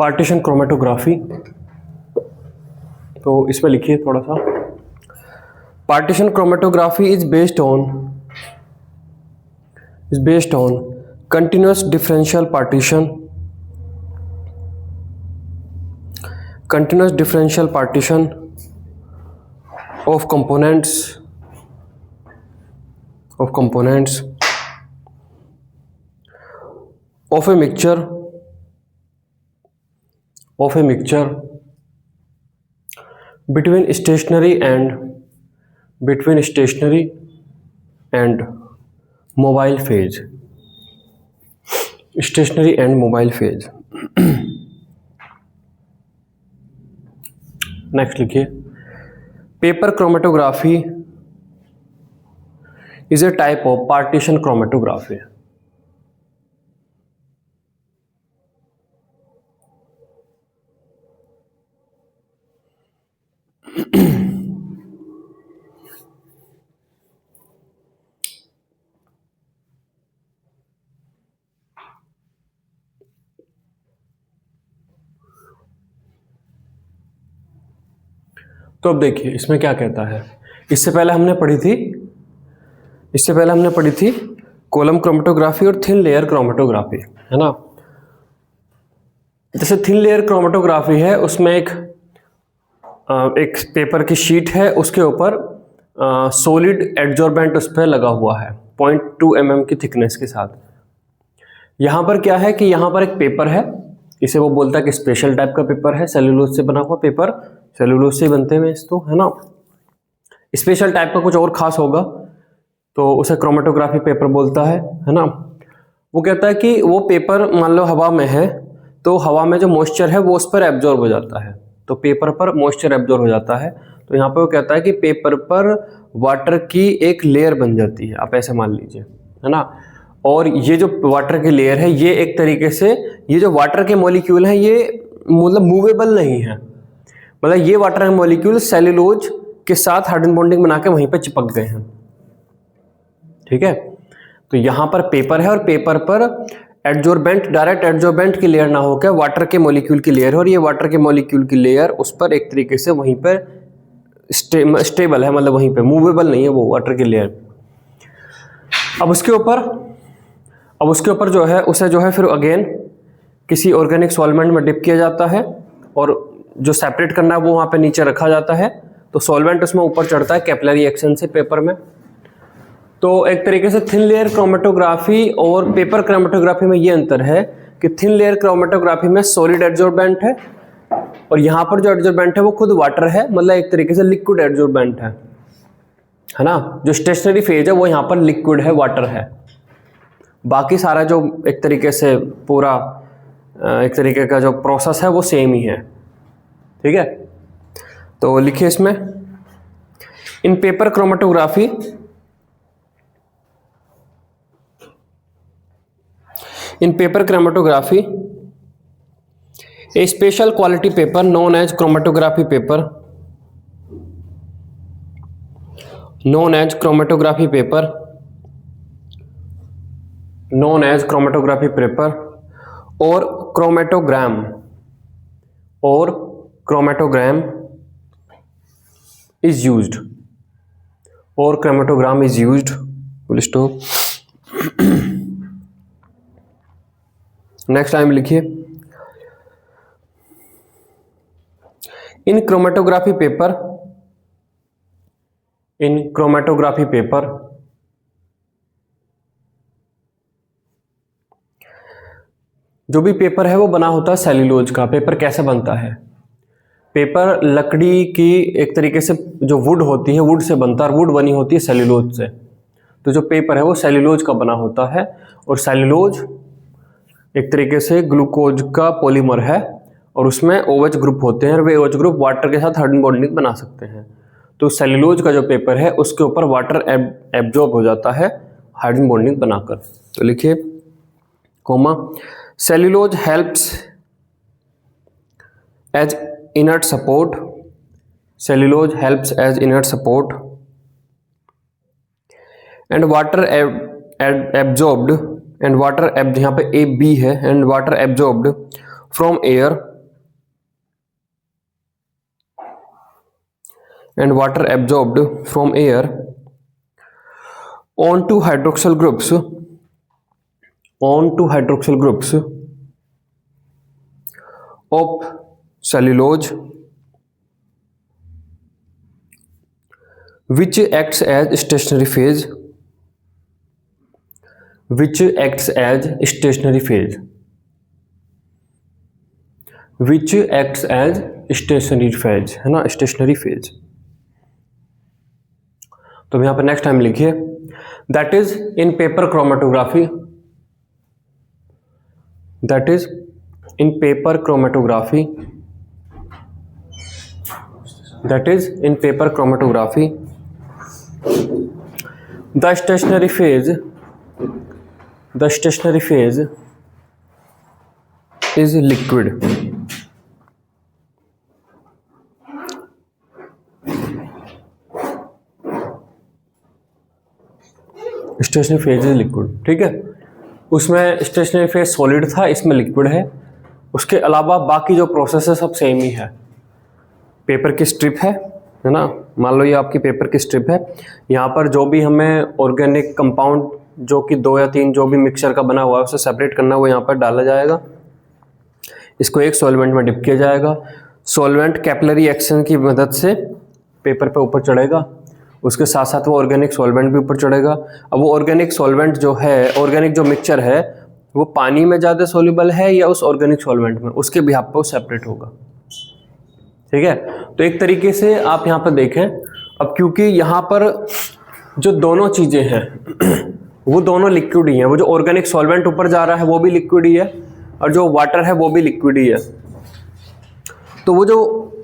Partition chromatography. तो इसमें लिखिए थोड़ा सा। Partition chromatography is based on continuous differential partition of components of a mixture between stationary and mobile phase। Next लिखिए, paper chromatography is a type of partition chromatography. तो अब देखिए इसमें क्या कहता है। इससे पहले हमने पढ़ी थी कॉलम क्रोमेटोग्राफी और थिन लेयर क्रोमेटोग्राफी, है ना। जैसे थिन लेयर क्रोमेटोग्राफी है, उसमें एक पेपर की शीट है, उसके ऊपर सॉलिड एडजॉर्बेंट उस पर लगा हुआ है 0.2 mm की थिकनेस के साथ। यहाँ पर क्या है कि यहाँ पर एक पेपर है, इसे वो बोलता है कि स्पेशल टाइप का पेपर है, सेल्यूलोज से बना हुआ पेपर। सेल्यूलोज से बनते हैं तो, है ना। स्पेशल टाइप का कुछ और खास होगा तो उसे क्रोमेटोग्राफी पेपर बोलता है ना। वो कहता है कि वो पेपर मान लो हवा में है, तो हवा में जो मॉइस्चर है वो उस पर एब्जॉर्ब हो जाता है, तो पेपर पर मॉइस्चर एब्जॉर्ब हो जाता है। तो यहाँ पर वो कहता है कि पेपर पर वाटर की एक लेयर बन जाती है, आप ऐसे मान लीजिए, है ना। और ये जो वाटर की लेयर है, ये एक तरीके से ये जो वाटर के मॉलिक्यूल हैं ये मतलब मूवेबल नहीं है, मतलब ये वाटर के मॉलिक्यूल सेल्यूलोज के साथ हाइड्रोजन बॉन्डिंग बना के वहीं पर चिपक गए हैं, ठीक है। तो यहाँ पर पेपर है और पेपर पर एडजॉर्बेंट, डायरेक्ट एडजॉर्बेंट की लेयर ना होकर वाटर के मॉलिक्यूल की लेयर है, और ये वाटर के मॉलिक्यूल की लेयर उस पर एक तरीके से वहीं पर स्टेबल है, मतलब वहीं पे मूवेबल नहीं है वो वाटर की लेयर। अब उसके ऊपर जो है उसे जो है फिर अगेन किसी ऑर्गेनिक सॉल्वेंट में डिप किया जाता है, और जो सेपरेट करना है वो वहाँ पे नीचे रखा जाता है, तो सॉल्वेंट उसमें ऊपर चढ़ता है कैपिलरी एक्शन से पेपर में। तो एक तरीके से थिन लेयर क्रोमेटोग्राफी और पेपर क्रोमेटोग्राफी में ये अंतर है कि थिन लेयर क्रोमेटोग्राफी में सॉलिड एडजॉर्बेंट है, और यहाँ पर जो एडजॉर्बेंट है वो खुद वाटर है, मतलब एक तरीके से लिक्विड एडजॉर्बेंट है ना। जो स्टेशनरी फेज है वो यहाँ पर लिक्विड है, वाटर है। बाकी सारा जो एक तरीके से पूरा एक तरीके का जो प्रोसेस है वो सेम ही है, ठीक है। तो लिखिए इसमें, इन paper chromatography a special quality paper known as chromatography paper or chromatogram is used, full stop। Next time लिखिए, इन क्रोमेटोग्राफी पेपर जो भी पेपर है वो बना होता है सेल्यूलोज का। पेपर कैसे बनता है? पेपर लकड़ी की एक तरीके से जो वुड होती है, वुड से बनता है, और वुड बनी होती है सेल्यूलोज से। तो जो पेपर है वो सेल्यूलोज का बना होता है, और सेल्यूलोज एक तरीके से ग्लूकोज का पॉलीमर है, और उसमें OH ग्रुप होते हैं, और वे OH ग्रुप वाटर के साथ हाइड्रोजन बॉन्डिंग बना सकते हैं। तो सेल्यूलोज का जो पेपर है उसके ऊपर वाटर एब्जॉर्ब हो जाता है हाइड्रोजन बॉन्डिंग बनाकर। तो लिखिए comma, cellulose helps as inert support, and water absorbed, यहाँ पे A B है, and water absorbed from air and water absorbed from air onto hydroxyl groups of cellulose, which acts as stationary phase, which acts as stationary phase है ना, stationary phase. तो यहां पर next time लिखिए, that is in paper chromatography, that is in paper chromatography, that is in paper chromatography the stationary phase is liquid। Stationery phase is liquid, ठीक है। उसमें stationary phase solid था, इसमें liquid है। उसके अलावा बाकी जो प्रोसेस है सब सेम ही है। पेपर की स्ट्रिप है ना, मान लो ये आपकी पेपर की स्ट्रिप है। यहाँ पर जो भी हमें ऑर्गेनिक कंपाउंड जो कि 2 या 3 जो भी मिक्सचर का बना हुआ है उसे सेपरेट करना, वो यहाँ पर डाला जाएगा। इसको एक सॉल्वेंट में डिप किया जाएगा। सॉल्वेंट कैपिलरी एक्शन की मदद से पेपर पे ऊपर चढ़ेगा, उसके साथ साथ वो ऑर्गेनिक सॉल्वेंट भी ऊपर चढ़ेगा। अब वो ऑर्गेनिक सॉल्वेंट जो है, ऑर्गेनिक जो मिक्सचर है, वो पानी में ज़्यादा सॉल्युबल है या उस ऑर्गेनिक सॉल्वेंट में, उसके बिहाफ पे वो सेपरेट होगा, ठीक है। तो एक तरीके से आप यहाँ पर देखें, अब क्योंकि यहाँ पर जो दोनों चीज़ें हैं वो दोनों लिक्विड ही हैं। वो जो ऑर्गेनिक सॉल्वेंट ऊपर जा रहा है वो भी लिक्विड ही है, और जो वाटर है वो भी लिक्विड ही है। तो वो जो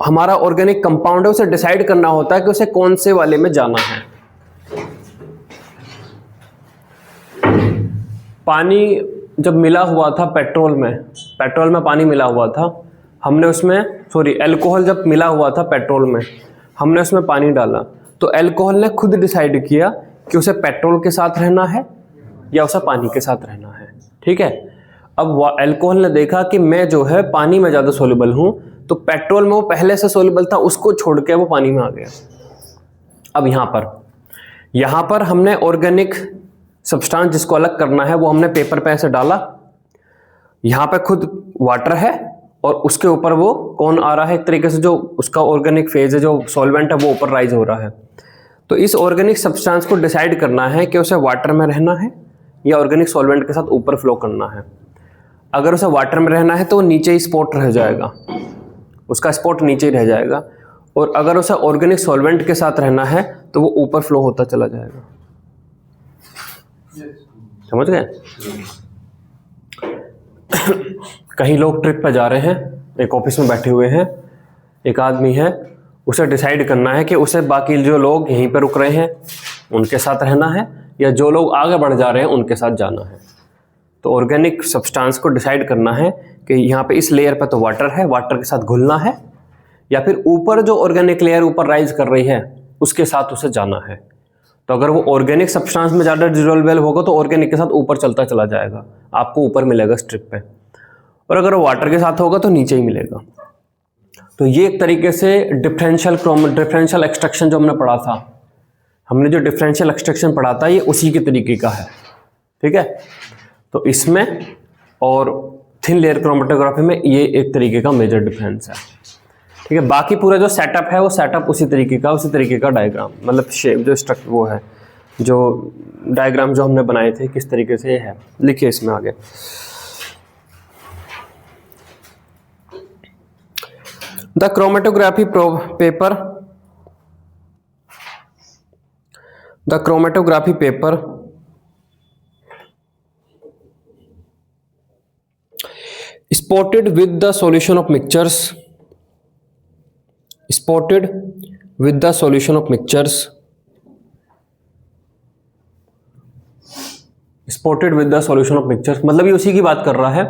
हमारा ऑर्गेनिक कंपाउंड है उसे डिसाइड करना होता है कि उसे कौन से वाले में जाना है। पानी जब मिला हुआ था पेट्रोल में पानी मिला हुआ था, हमने उसमें अल्कोहल जब मिला हुआ था पेट्रोल में, हमने उसमें पानी डाला, तो अल्कोहल ने खुद डिसाइड किया कि उसे पेट्रोल के साथ रहना है या उसे पानी के साथ रहना है, ठीक है। अब अल्कोहल ने देखा कि मैं जो है पानी में ज़्यादा सोल्यूबल हूँ, तो पेट्रोल में वो पहले से सोल्यूबल था, उसको छोड़ के वो पानी में आ गया। अब यहाँ पर हमने ऑर्गेनिक सब्सटेंस जिसको अलग करना है वो हमने पेपर पे ऐसे डाला। यहाँ पे खुद वाटर है और उसके ऊपर वो कौन आ रहा है, एक तरीके से जो उसका ऑर्गेनिक फेज है, जो सॉल्वेंट है, वो ऊपर राइज हो रहा है। तो इस ऑर्गेनिक सब्सटेंस को डिसाइड करना है कि उसे वाटर में रहना है या ऑर्गेनिक सॉल्वेंट के साथ ऊपर फ्लो करना है। अगर उसे वाटर में रहना है तो नीचे ही स्पॉट रह जाएगा, उसका स्पॉट नीचे ही रह जाएगा, और अगर उसे ऑर्गेनिक सॉल्वेंट के साथ रहना है तो वो ऊपर फ्लो होता चला जाएगा। समझ गए? कहीं लोग ट्रिप पर जा रहे हैं, एक ऑफिस में बैठे हुए हैं, एक आदमी है, उसे डिसाइड करना है कि उसे बाकी जो लोग यहीं पर रुक रहे हैं उनके साथ रहना है या जो लोग आगे बढ़ जा रहे हैं उनके साथ जाना है। तो ऑर्गेनिक सब्सटेंस को डिसाइड करना है कि यहाँ पे इस लेयर पे तो वाटर है, वाटर के साथ घुलना है, या फिर ऊपर जो ऑर्गेनिक लेयर ऊपर राइज कर रही है उसके साथ उसे जाना है। तो अगर वो ऑर्गेनिक सब्सटेंस में ज़्यादा डिसॉल्वेबल होगा तो ऑर्गेनिक के साथ ऊपर चलता चला जाएगा, आपको ऊपर मिलेगा स्ट्रिप पे, और अगर वो वाटर के साथ होगा तो नीचे ही मिलेगा। तो ये एक तरीके से डिफरेंशियल एक्सट्रैक्शन जो हमने पढ़ा था, हमने जो डिफरेंशियल एक्सट्रैक्शन पढ़ा था ये उसी के तरीके का है, ठीक है। तो इसमें और थिन लेयर क्रोमेटोग्राफी में ये एक तरीके का मेजर डिफरेंस है, ठीक है। बाकी पूरा जो सेटअप है वो सेटअप उसी तरीके का डायग्राम, मतलब शेप जो स्ट्रक्चर वो है, जो डायग्राम जो हमने बनाए थे किस तरीके से है, लिखिए इसमें आगे। The chromatography paper spotted with the solution of mixtures, मतलब ये उसी की बात कर रहा है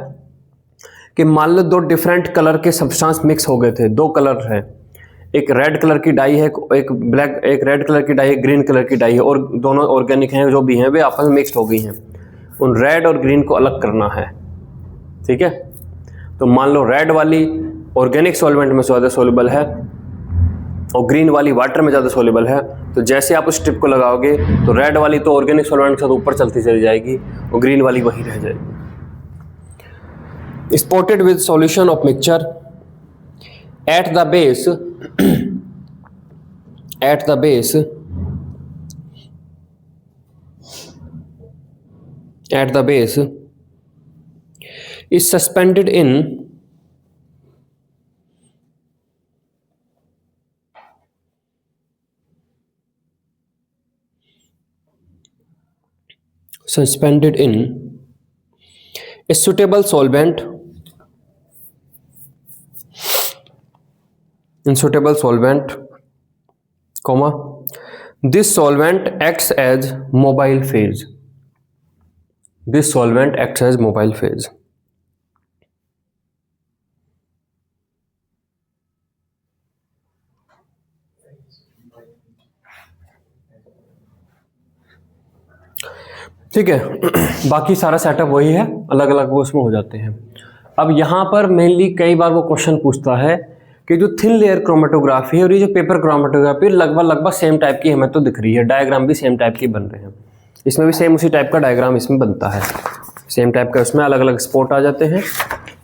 कि मान लो 2 डिफरेंट कलर के सब्सटेंस मिक्स हो गए थे, 2 कलर है, एक रेड कलर की डाई है, एक रेड कलर की डाई है, ग्रीन कलर की डाई है, और दोनों ऑर्गेनिक हैं, जो भी हैं वे आपस में मिक्स्ड हो गई हैं। उन रेड और ग्रीन को अलग करना है, ठीक है। तो मान लो रेड वाली ऑर्गेनिक सॉल्वेंट में ज़्यादा सोल्यूबल है और ग्रीन वाली वाटर में ज़्यादा सोल्यूबल है। तो जैसे आप उस स्ट्रिप को लगाओगे तो रेड वाली तो ऑर्गेनिक सॉल्वेंट के साथ ऊपर चलती चली जाएगी और ग्रीन वाली वहीं रह जाएगी। Spotted with solution of mixture at the base is suspended in a suitable solvent comma this solvent acts as mobile phase. ठीक है। बाकी सारा सेटअप वही है, अलग अलग वो उसमें हो जाते हैं। अब यहाँ पर मेनली कई बार वो क्वेश्चन पूछता है कि जो थिन लेयर क्रोमेटोग्राफी है और ये जो पेपर क्रोमेटोग्राफी लगभग सेम टाइप की हमें तो दिख रही है, डायग्राम भी सेम टाइप के बन रहे हैं, इसमें भी सेम उसी टाइप का डायग्राम इसमें बनता है, सेम टाइप का उसमें अलग अलग स्पॉट आ जाते हैं।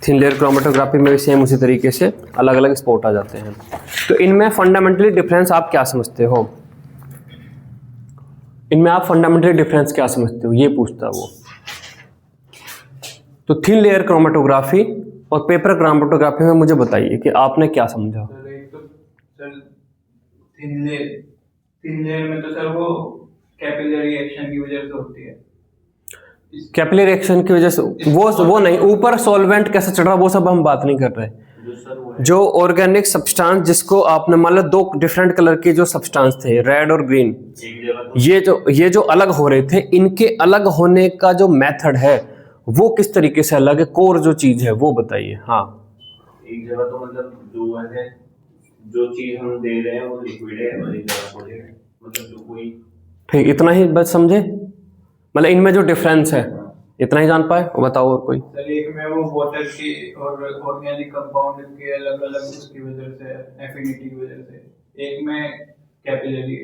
थिन लेयर क्रोमेटोग्राफी में भी सेम उसी तरीके से अलग अलग स्पॉट आ जाते हैं। तो इनमें फंडामेंटली डिफरेंस आप क्या समझते हो? क्या समझते हो, ये पूछता है वो। तो थिन लेयर क्रोमेटोग्राफी और पेपर क्रोमेटोग्राफी में मुझे बताइए कि आपने क्या समझा। थिन लेयर में तो सर वो कैपिलरी रिएक्शन की वजह से होती है। कैपिलरी रिएक्शन की वजह से वो नहीं, ऊपर सॉल्वेंट कैसे चढ़ रहा वो सब हम बात नहीं कर रहे। जो ऑर्गेनिक सब्सटेंस जिसको आपने मान लो दो डिफरेंट कलर के जो सब्सटेंस थे रेड और ग्रीन, ये जो अलग हो रहे थे, इनके अलग होने का जो मेथड है वो किस तरीके से अलग है, कोर जो चीज है वो बताइए। हाँ, एक जगह तो मतलब जो चीज हम दे रहे हैं वो लिक्विड है और एक जगह सॉलिड है, मतलब जो कोई ठीक इतना ही बस समझे, मतलब इनमें जो डिफरेंस है इतना ही जान पाए। बताओ और कोई। सर एक में वो वाटर की और ऑर्गेनिक कंपाउंड के अलग अलग उसकी वजह से एफिनिटी की वजह से, एक में कैपिलरी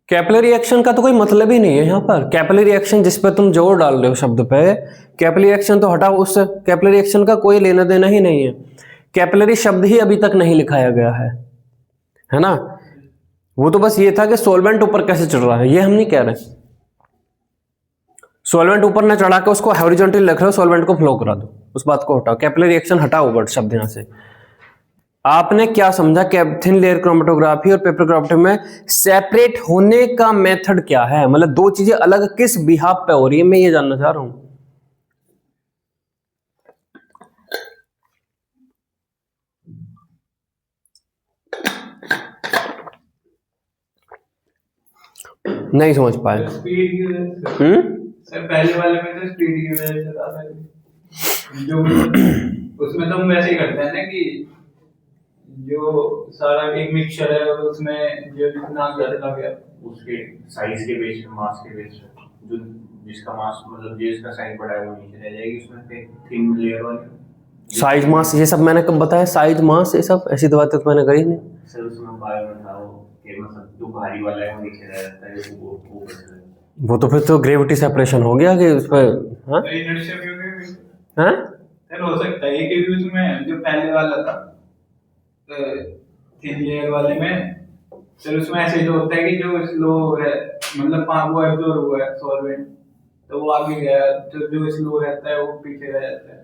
कैपिलरी एक्शन का तो कोई मतलब ही नहीं है यहाँ पर। कैपिलरी एक्शन जिस पे तुम जोर डाल रहे हो शब्द पे, कैपिलरी एक्शन तो हटाओ, उससे कैपिलरी एक्शन का कोई लेना देना ही नहीं है। कैपिलरी शब्द ही अभी तक नहीं लिखाया गया है ना। वो तो बस ये था कि सॉल्वेंट ऊपर कैसे चढ़ रहा है, ये हम नहीं कह रहे। सॉल्वेंट ऊपर न चढ़ा के उसको हॉरिजॉन्टली लिख रहे हो, सॉल्वेंट को फ्लो करा दो, उस बात को हटाओ। कैपिलरी एक्शन हटाओ वर्ड शब्द यहाँ से। आपने क्या समझा थिन लेयर क्रोमेटोग्राफी और पेपर क्रोमेटोग्राफी में सेपरेट होने का मेथड क्या है, मतलब दो चीजें अलग किस बिहाफ पे हो रही है, मैं ये जानना चाह रहा हूं। नहीं समझ पाए। स्पीड की वजह से सर, पहले वाले में तो स्पीड की वजह से था जो उसमें तो हम वैसे ही करते हैं ना कि जो सारा एक मिक्सचर है और उसमें जो जितना ज्यादा गया उसके साइज के बेस पे, मास के बेस पे, जो जिसका मास मतलब जिसका साइज बड़ा है वो नीचे रह जाएगी, उसमें पे थिन लेयर वाली साइज मास ये सब मैंने कब बताया, साइज मास ये सब ऐसी दवा तो मैंने करी नहीं सर। उसमें बायो में था वो कि मतलब जो भारी वाला है वो नीचे रह जाता है, वो तो फिर तो ग्रेविटी सेपरेशन हो गया कि उस पर हाँ हो सकता है कि उसमें जो पहले वाला था थिन लेयर वाले में सर, उसमें ऐसे तो होता है कि जो स्लो है मतलब वो एब्जॉर्ब हुआ है सॉल्वेंट तो वो आगे गया, तो जो स्लो रहता है वो पीछे रह जाता है।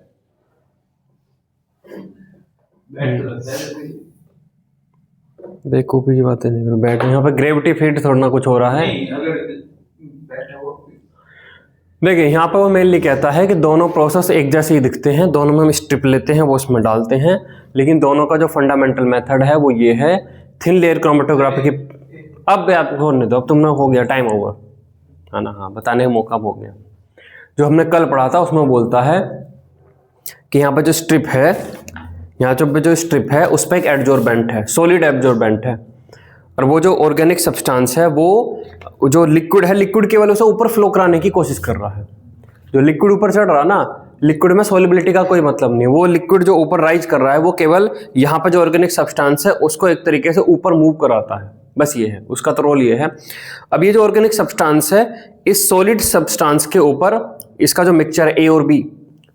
बेवकूफी की बातें नहीं करो, बैठ यहाँ पे ग्रेविटी फील्ड थोड़ा ना कुछ हो रहा है। देखिए यहाँ पर वो मेनली कहता है कि दोनों प्रोसेस एक जैसे ही दिखते हैं, दोनों में हम स्ट्रिप लेते हैं वो उसमें डालते हैं, लेकिन दोनों का जो फंडामेंटल मेथड है वो ये है थिन लेयर क्रोमेटोग्राफी की। अब आप होने दो, अब तुमने हो गया टाइम ओवर है ना। हाँ, बताने का मौका हो गया। जो हमने कल पढ़ा था उसमें बोलता है कि यहाँ पर जो स्ट्रिप है, यहाँ पे जो स्ट्रिप है उस पर एक एडजॉर्बेंट है, सॉलिड एडजॉर्बेंट है, और वो जो ऑर्गेनिक सब्सटेंस है वो जो लिक्विड है, लिक्विड केवल उसे ऊपर फ्लो कराने की कोशिश कर रहा है। जो लिक्विड ऊपर चढ़ रहा ना, लिक्विड में सॉल्युबिलिटी का कोई मतलब नहीं, वो लिक्विड जो ऊपर राइज कर रहा है वो केवल यहाँ पर जो ऑर्गेनिक सब्सटेंस है उसको एक तरीके से ऊपर मूव कराता है, बस ये है उसका तो रोल ये है। अब ये जो ऑर्गेनिक सब्सटेंस है इस सॉलिड सब्सटेंस के ऊपर इसका जो मिक्सचर है ए और बी,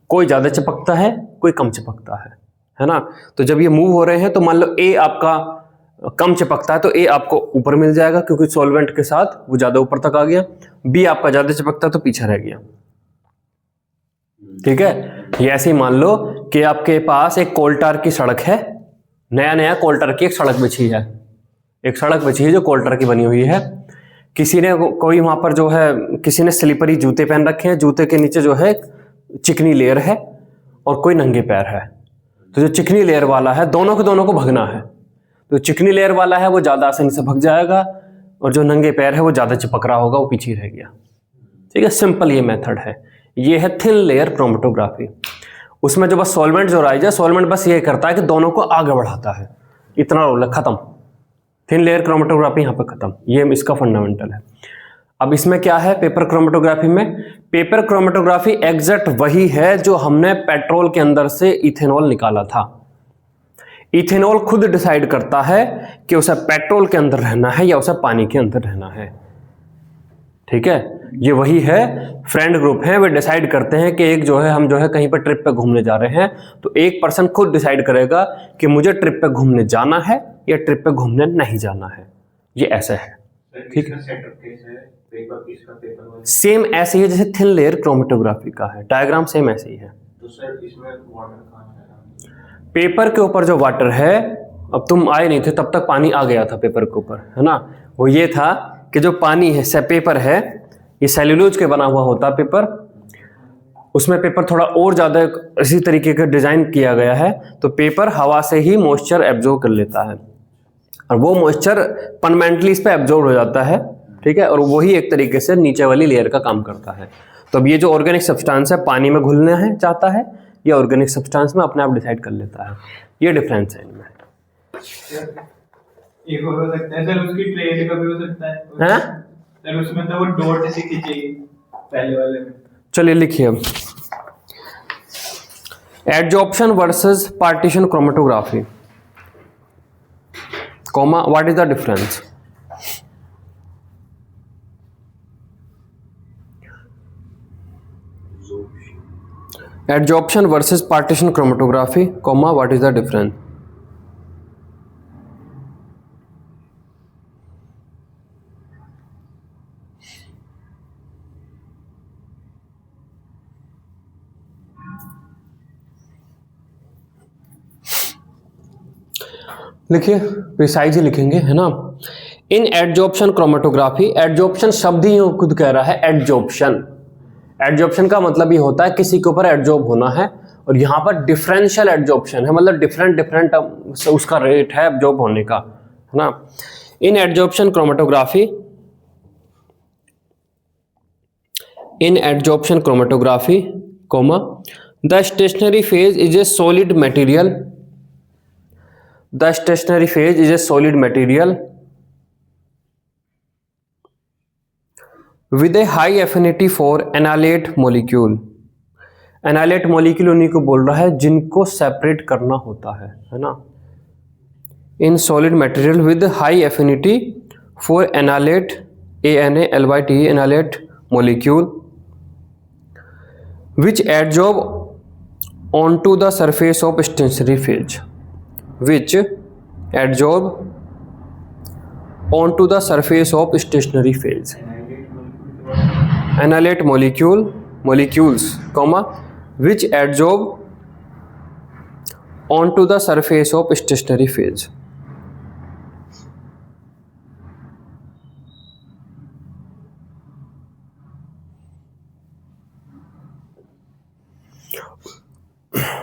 कोई ज़्यादा चिपकता है कोई कम चिपकता है ना। तो जब ये मूव हो रहे हैं तो मान लो ए आपका कम चिपकता है तो ए आपको ऊपर मिल जाएगा क्योंकि सॉल्वेंट के साथ वो ज़्यादा ऊपर तक आ गया, बी आपका ज़्यादा चिपकता है तो पीछे रह गया। ठीक है, ये ऐसे ही मान लो कि आपके पास एक कोल्टार की सड़क है, नया कोल्टार की एक सड़क बिछी है, एक सड़क बिछी है जो कोल्टार की बनी हुई है। किसी ने कोई वहां पर जो है किसी ने स्लीपरी जूते पहन रखे हैं, जूते के नीचे जो है चिकनी लेयर है और कोई नंगे पैर है। तो जो चिकनी लेयर वाला है दोनों को भगना है, तो चिकनी लेयर वाला है वो ज्यादा आसानी से भग जाएगा और जो नंगे पैर है वो ज्यादा चिपक रहा होगा वो पीछे रह गया। ठीक है, सिंपल ये मेथड है। ये है थिन लेयर क्रोमेटोग्राफी। उसमें जो बस सॉल्वेंट जो राइज है, सॉल्वेंट बस ये करता है कि दोनों को आगे बढ़ाता है, इतना रोल है, खत्म। थिन लेयर क्रोमेटोग्राफी यहाँ पे खत्म, ये इसका फंडामेंटल है। अब इसमें क्या है पेपर क्रोमेटोग्राफी में? पेपर क्रोमेटोग्राफी एग्जैक्ट वही है जो हमने पेट्रोल के अंदर से इथेनॉल निकाला था। इथेनॉल खुद डिसाइड करता है कि उसे पेट्रोल के अंदर रहना है या उसे पानी के अंदर रहना है। ठीक है, ये वही है। फ्रेंड ग्रुप है, वे डिसाइड करते हैं कि एक जो है हम जो है कहीं पर ट्रिप पे घूमने जा रहे हैं, तो एक पर्सन खुद डिसाइड करेगा कि मुझे ट्रिप पे घूमने जाना है या ट्रिप पे घूमने नहीं जाना है। ये ऐसा है। ठीक है, सेम ऐसे ही है जैसे थिन लेयर क्रोमेटोग्राफी का है, डायग्राम सेम ऐसे ही है। तो सर इसमें वाटर कहाँ से आया? पेपर के ऊपर जो वाटर है, अब तुम आए नहीं थे तब तक पानी आ गया था पेपर के ऊपर, है ना। वो ये था कि जो पानी है पेपर है, ये सेल्यूलोज के बना हुआ होता है पेपर, उसमें पेपर थोड़ा और ज़्यादा इसी तरीके का डिज़ाइन किया गया है, तो पेपर हवा से ही मॉइस्चर एब्जॉर्ब कर लेता है और वो मॉइस्चर परमानेंटली इस पर एब्जॉर्ब हो जाता है। ठीक है, और वही एक तरीके से नीचे वाली लेयर का काम करता है। तो अब ये जो ऑर्गेनिक सब्सटेंस है पानी में घुलना है चाहता है या ऑर्गेनिक सब्सटेंस में अपने आप डिसाइड कर लेता है, ये डिफरेंस है इनमें। एक और हो सकता है सर, उसकी ट्रेड का भी हो सकता है। हैं? सर उसमें तो वो डॉट से खींची पहले वाले में। चलिए लिखिए अब, adsorption versus partition chromatography, comma, what is the difference? Adsorption versus partition chromatography, comma, what is the difference? लिखिए, प्रिसाइज ही लिखेंगे, है ना। इन एडजॉर्प्शन क्रोमेटोग्राफी, एडजॉर्प्शन शब्द ही खुद कह रहा है एडजॉर्प्शन। एडजॉर्प्शन का मतलब ये होता है किसी के ऊपर एडजॉर्ब होना है, और यहाँ पर डिफरेंशियल एडजॉर्प्शन है, मतलब डिफरेंट उसका रेट है एब्जॉर्ब होने का, है ना। In adsorption chromatography, in adsorption chromatography, comma, the stationary phase is a solid material, the stationary phase is a solid material with a high affinity for annihilate molecule। annihilate molecule उन्हीं को बोल रहा है जिनको सेपरेट करना होता है ना। in solid material with high affinity for annihilate, ANALYTE, annihilate molecule which adsorb onto the surface of stationary phase, which adsorb onto the surface of stationary phase। annihilate molecules, comma, which adsorb onto the surface of stationary phase।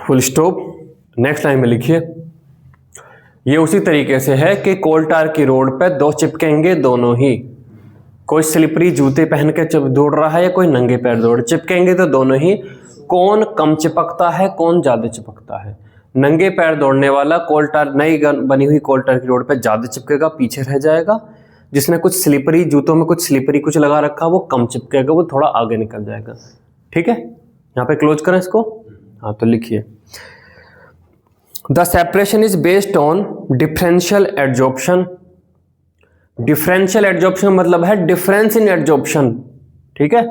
Full stop. Next line में लिखिए, ये उसी तरीके से है कि कोल टार की road पे दो चिपकेंगे दोनों ही, कोई स्लिपरी जूते पहन के दौड़ रहा है या कोई नंगे पैर दौड़, चिपकेंगे तो दोनों ही। कौन कम चिपकता है कौन ज्यादा चिपकता है? नंगे पैर दौड़ने वाला कोल टार, नई बनी हुई कोल टार की रोड पे ज्यादा चिपकेगा, पीछे रह जाएगा। जिसने कुछ स्लिपरी जूतों में कुछ स्लिपरी कुछ लगा रखा वो कम चिपकेगा, वो थोड़ा आगे निकल जाएगा। ठीक है, यहाँ पे क्लोज करें इसको, हाँ तो लिखिए the separation is based on differential adsorption. Differential adsorption मतलब है डिफरेंस इन एडजॉर्प्शन, ठीक है,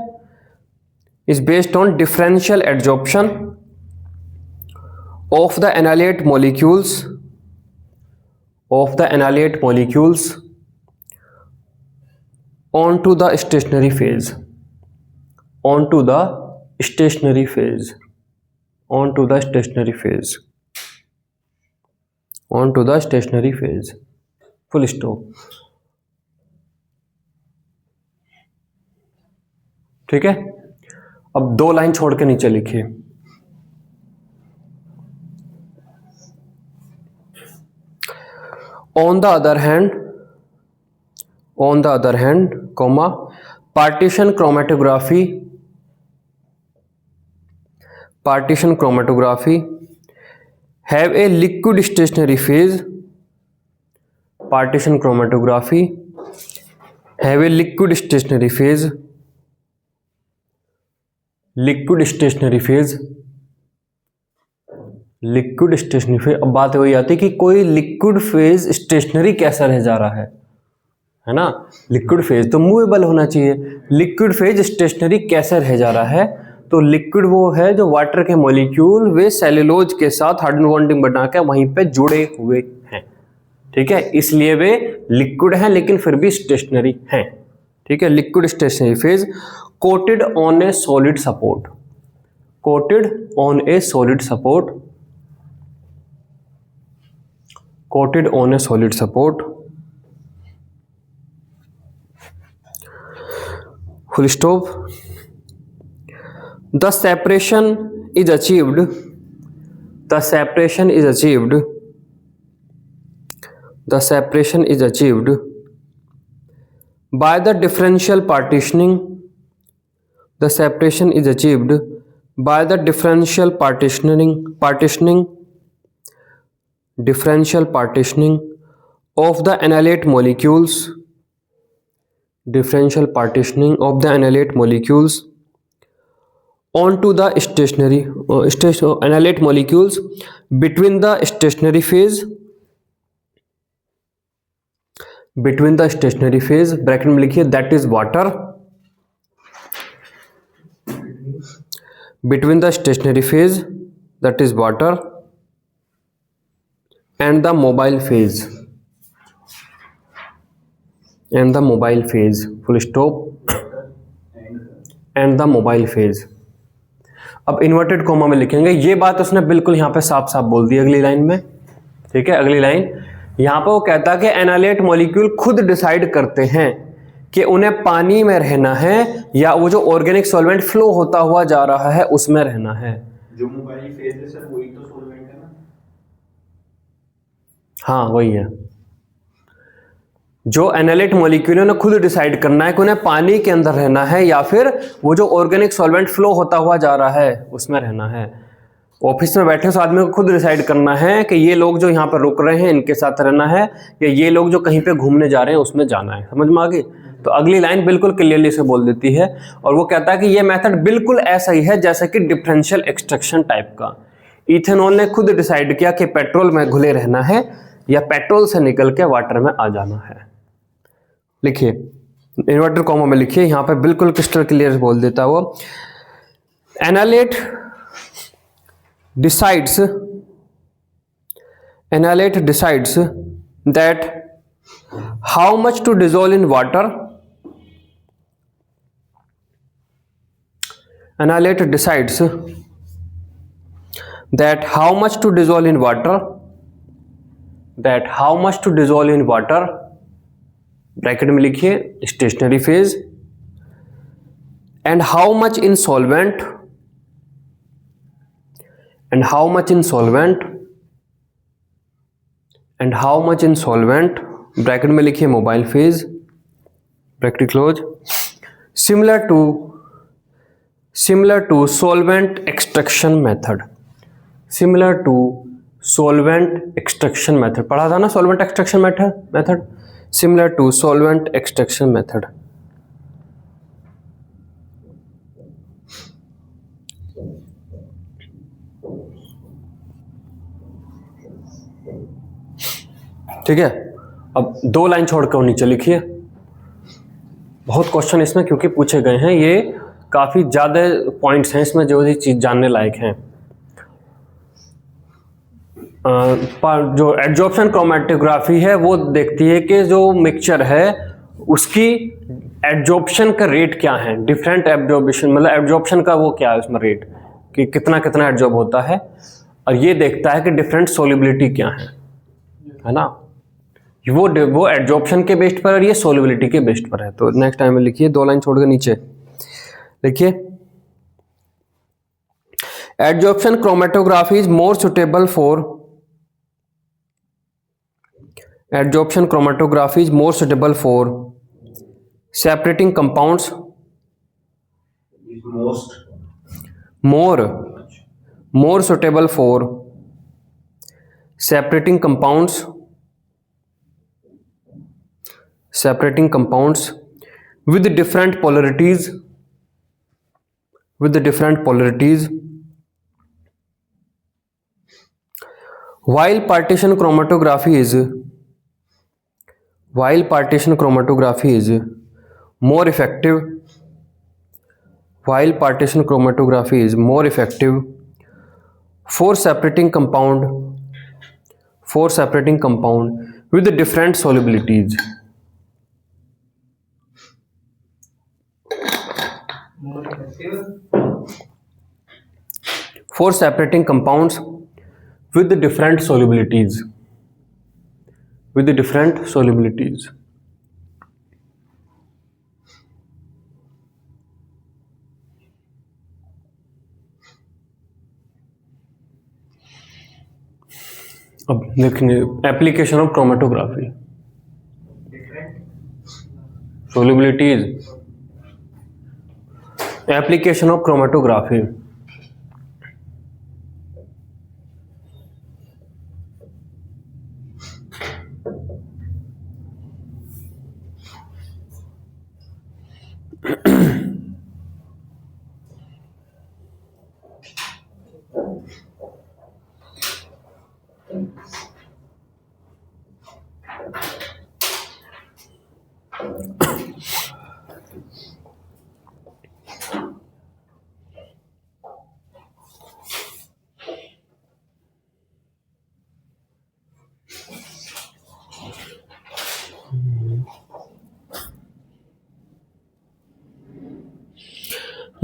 is based on differential adsorption of the analyte molecules onto the stationary phase, onto the stationary phase, onto the stationary phase, onto the stationary phase, full stop। ठीक है, अब 2 line छोड़ के नीचे लिखिए on the other hand, comma, partition chromatography have a liquid stationary phase, partition chromatography have a liquid stationary phase, अब बात वही आती है कि कोई लिक्विड फेज स्टेशनरी कैसा रह जा रहा है ना, लिक्विड फेज तो मूवेबल होना चाहिए, लिक्विड फेज स्टेशनरी कैसे रह जा रहा है, तो लिक्विड वो है जो वाटर के मॉलिक्यूल वे सेलुलोज के साथ हाइड्रोजन बॉन्डिंग बना के वहीं पे जुड़े हुए हैं, ठीक है, इसलिए वे लिक्विड हैं लेकिन फिर भी स्टेशनरी हैं, ठीक है। Liquid stationary phase coated on A solid support, coated on A solid support, coated on A solid support, full stop। The separation is achieved by the differential partitioning, of the analyte molecules, onto the stationary analyte molecules between the stationary phase, bracket में लिखिए that is water, between the stationary phase that is water and the mobile phase, full stop, and the mobile phase। अब inverted coma में लिखेंगे, ये बात उसने बिल्कुल यहाँ पे साफ साफ बोल दी अगली लाइन में, ठीक है। अगली लाइन यहाँ पे वो कहता है कि एनालिएट मॉलिक्यूल खुद डिसाइड करते हैं कि उन्हें पानी में रहना है या वो जो ऑर्गेनिक सॉल्वेंट फ्लो होता हुआ जा रहा है उसमें रहना है। जो मोबाइल फेज है सर वही तो सॉल्वेंट है ना? हाँ वही है, जो एनालिएट मॉलिक्यूल ने खुद डिसाइड करना है कि उन्हें पानी के अंदर रहना है या फिर वो जो ऑर्गेनिक सॉल्वेंट फ्लो होता हुआ जा रहा है उसमें रहना है। ऑफिस में बैठे उस आदमी को खुद डिसाइड करना है कि ये लोग जो यहाँ पर रुक रहे हैं इनके साथ रहना है या ये लोग जो कहीं पे घूमने जा रहे हैं उसमें जाना है। समझ में आ गई? तो अगली लाइन बिल्कुल क्लियरली से बोल देती है और वो कहता है कि ये मेथड बिल्कुल ऐसा ही है जैसा कि डिफरेंशियल एक्सट्रैक्शन टाइप का। इथेनॉल ने खुद डिसाइड किया कि पेट्रोल में घुले रहना है या पेट्रोल से निकल के वाटर में आ जाना है। लिखिए इन्वर्टर कॉमा में लिखिए, यहाँ पे बिल्कुल क्रिस्टल क्लियर बोल देता वो। Analyte decides that how much to dissolve in water, analyte decides that how much to dissolve in water, bracket में लिखिए stationary phase, and how much in solvent, bracket में लिखिए mobile phase, bracket close, similar to solvent extraction method, पढ़ा था ना solvent extraction method, similar to solvent extraction method. ठीक है, अब 2 लाइन छोड़ कर नीचे लिखिए। बहुत क्वेश्चन इसमें क्योंकि पूछे गए हैं, ये काफी ज्यादा पॉइंट्स हैं इसमें जो ये चीज जानने लायक हैं। जो एडजॉर्प्शन क्रोमेटोग्राफी है वो देखती है कि जो मिक्सचर है उसकी एडजॉर्प्शन का रेट क्या है, डिफरेंट एब्जॉर्प्शन, मतलब एब्जॉर्प्शन का वो क्या है उसमें रेट कि कितना कितना एडजॉर्ब होता है, और ये देखता है कि डिफरेंट सोल्युबिलिटी क्या है ना। वो एडजॉर्प्शन के बेस्ड पर और ये सोल्युबिलिटी के बेस्ड पर है। तो नेक्स्ट टाइम में लिखिए, 2 लाइन छोड़ के नीचे लिखिए, adsorption chromatography is more suitable for adsorption chromatography is more suitable for separating compounds is most more suitable for separating compounds with different polarities while partition chromatography is more effective for separating compound with different solubilities. more effective For separating compounds with different solubilities. अब देखेंगे application of chromatography, solubilities, application of chromatography.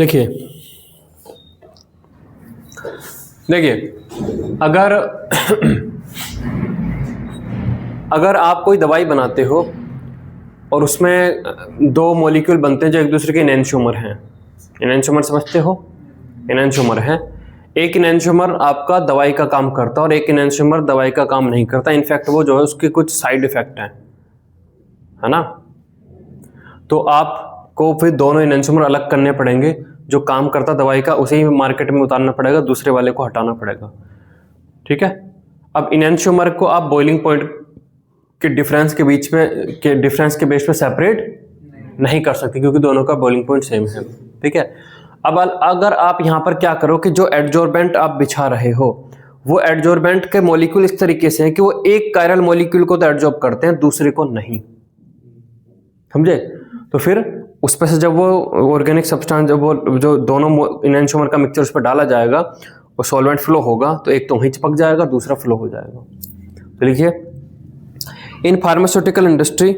देखिए अगर आप कोई दवाई बनाते हो और उसमें 2 मॉलिक्यूल बनते हैं जो एक दूसरे के इनैंशियोमर हैं, इनैंशियोमर समझते हो, इनैंशियोमर हैं, एक इनैंशियोमर आपका दवाई का काम करता है और एक इनैंशियोमर दवाई का काम नहीं करता। इनफैक्ट वो जो है उसके कुछ साइड इफेक्ट हैं, है ना। तो आपको फिर दोनों इनैंशियोमर अलग करने पड़ेंगे, जो काम करता दवाई का उसे ही मार्केट में उतारना पड़ेगा, दूसरे वाले को हटाना पड़ेगा। ठीक है, अब इनैंशियोमर को आप बॉइलिंग पॉइंट के डिफरेंस के बेस पे सेपरेट नहीं कर सकते क्योंकि दोनों का बॉइलिंग पॉइंट सेम है। ठीक है, अब अगर आप यहाँ पर क्या करो कि जो एडजॉर्बेंट आप बिछा रहे हो वो एडजॉर्बेंट के मॉलिक्यूल इस तरीके से हैं कि वो एक कायरल मॉलिक्यूल को तो एडजॉर्ब करते हैं, दूसरे को नहीं, समझे। तो फिर उस पर से जब वो ऑर्गेनिक सब्सटेंस जब वो जो दोनों इनैंशियोमर का मिक्सचर उस पर डाला जाएगा वो सॉल्वेंट फ्लो होगा तो एक तो वहीं चिपक जाएगा, दूसरा फ्लो हो जाएगा। तो लिखिए, in pharmaceutical industry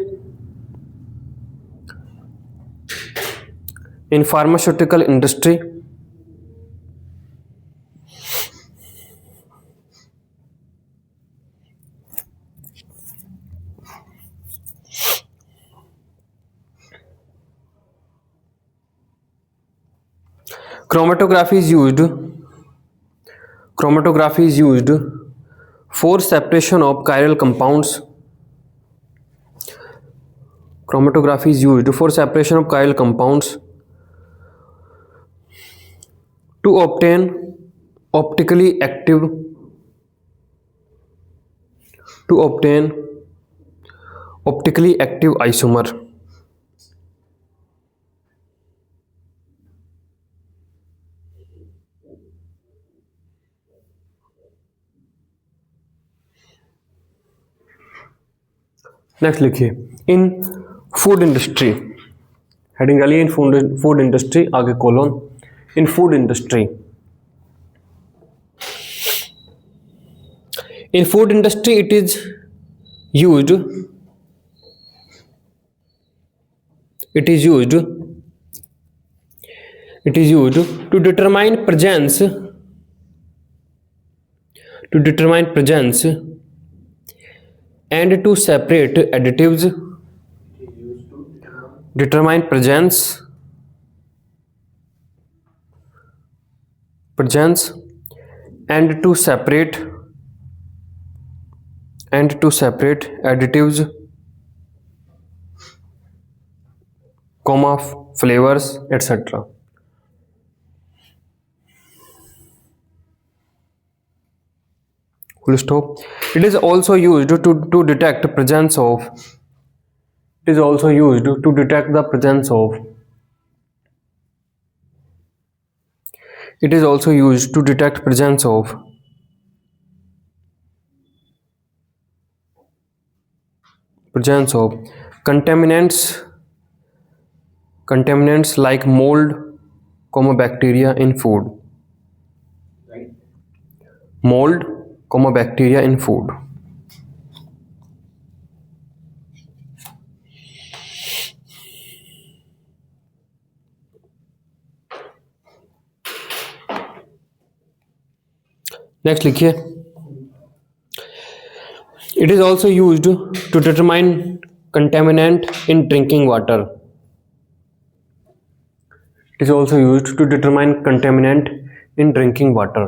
chromatography is used for separation of chiral compounds. Chromatography is used for separation of chiral compounds to obtain optically active isomer. Next लिखिए, इन फूड इंडस्ट्री, हेडिंग डालिए इन फूड इंडस्ट्री, आगे colon, in food industry, in food industry it is used to determine presence and to separate additives, determine presence and to separate additives, flavors, etc. Full stop. It is also used to detect presence of, it is also used to detect the presence of, it is also used to detect presence of contaminants like mold, bacteria in food. Right. Mold, bacteria in food. Next लिखिए, it is also used to determine contaminant in drinking water. It is also used to determine contaminant in drinking water.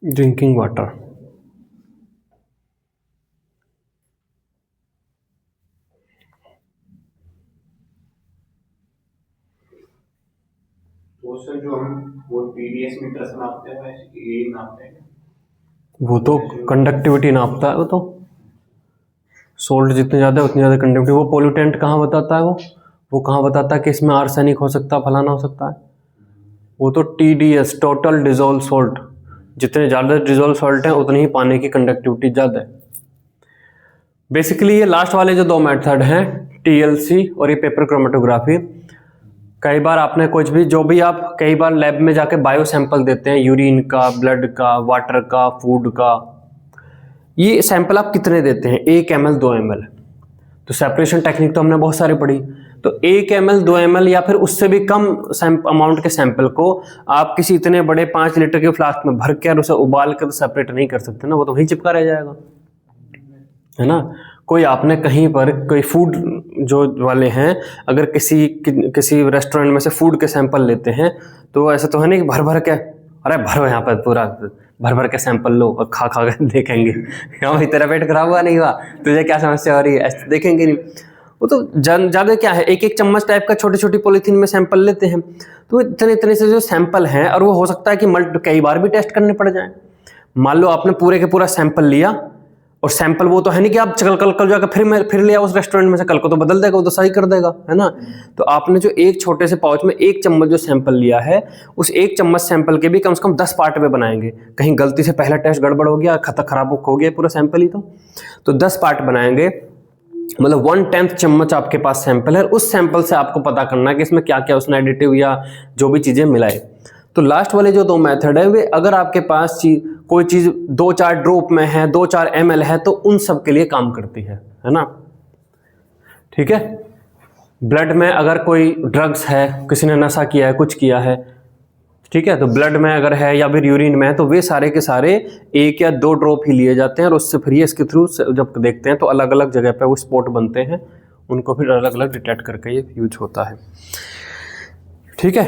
Drinking water. तो sir जो हम वो TDS metre से नापते हैं ये नापते हैं, वो तो कंडक्टिविटी नापता है, वो तो सोल्ट जितने ज़्यादा उतनी ज़्यादा कंडक्टिविटी। वो पोल्यूटेंट कहाँ बताता है, वो कहाँ बताता है कि इसमें आर्सेनिक हो सकता है, फलाना हो सकता है। वो तो TDS, टोटल डिजोल्व सॉल्ट, जितने ज़्यादा डिजोल्व सॉल्ट हैं उतनी ही पानी की कंडक्टिविटी ज़्यादा है। बेसिकली ये लास्ट वाले जो दो मेथड हैं, TLC और ये पेपर क्रोमेटोग्राफी, कई बार आपने कुछ भी जो भी आप कई बार लैब में जाके बायो सैंपल देते हैं, यूरिन का, ब्लड का, वाटर का, फूड का, ये सैंपल आप कितने देते हैं, 1 ml 2 ml। तो सेपरेशन टेक्निक तो हमने बहुत सारी पढ़ी, तो 1 ml 2 ml या फिर उससे भी कम अमाउंट के सैंपल को आप किसी इतने बड़े 5 लीटर के फ्लास्क में भर के और उसे उबाल कर तो सेपरेट नहीं कर सकते ना, वो तो वहीं चिपका रह जाएगा, है ना। कोई आपने कहीं पर कोई फूड जो वाले हैं, अगर किसी रेस्टोरेंट में से फूड के सैंपल लेते हैं तो ऐसा तो है नहीं कि भर भर के, अरे भरो यहाँ पर पूरा भर भर के सैंपल लो और खा खा के देखेंगे हाँ भाई तेरा पेट खराब हुआ नहीं हुआ, तुझे क्या समस्या हो रही है, ऐसे देखेंगे नहीं। वो तो ज़्यादा क्या है, एक चम्मच टाइप का छोटी छोटी पॉलीथीन में सैंपल लेते हैं, तो इतने से जो सैंपल हैं, और वो हो सकता है कि कई बार भी टेस्ट करने पड़ जाए। मान लो आपने पूरे के पूरा सैंपल लिया, और सैंपल वो तो है नहीं कि आप कल जाकर फिर लिया उस रेस्टोरेंट में से, कल को तो बदल देगा, वो तो सही कर देगा, है ना। तो आपने जो एक छोटे से पाउच में 1 चम्मच जो सैंपल लिया है, उस 1 चम्मच सैंपल के भी कम से कम 10 पार्ट में बनाएंगे। कहीं गलती से पहला टेस्ट गड़बड़ हो गया, खराब हो गया पूरा सैंपल ही, तो 10 पार्ट बनाएंगे, मतलब 1/10 चम्मच आपके पास सैंपल है। उस सैंपल से आपको पता करना है कि इसमें क्या क्या उसने एडिटिव या जो भी चीज़ें मिलाए। तो लास्ट वाले जो 2 मेथड है, वे अगर आपके पास कोई चीज़ 2-4 ड्रॉप में है, 2-4 ml है, तो उन सब के लिए काम करती है ना। ठीक है, ब्लड में अगर कोई ड्रग्स है, किसी ने नशा किया है, कुछ किया है, ठीक है, तो ब्लड में अगर है या फिर यूरिन में है, तो वे सारे के सारे 1 या 2 ड्रॉप ही लिए जाते हैं, और उससे फिर इसके थ्रू जब देखते हैं तो अलग अलग जगह पे वो स्पॉट बनते हैं, उनको फिर अलग अलग डिटेक्ट करके ये यूज होता है। ठीक है।